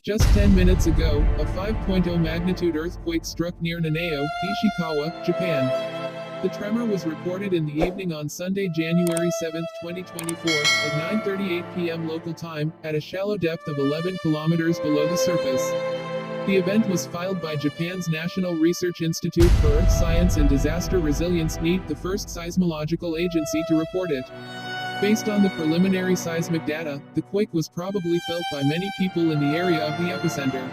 Just 10 minutes ago, a 5.0 magnitude earthquake struck near Nanao, Ishikawa, Japan. The tremor was reported in the evening on Sunday, January 7, 2024, at 9:38 p.m. local time, at a shallow depth of 11 kilometers below the surface. The event was filed by Japan's National Research Institute for Earth Science and Disaster Resilience (NIED), the first seismological agency to report it. Based on the preliminary seismic data, the quake was probably felt by many people in the area of the epicenter.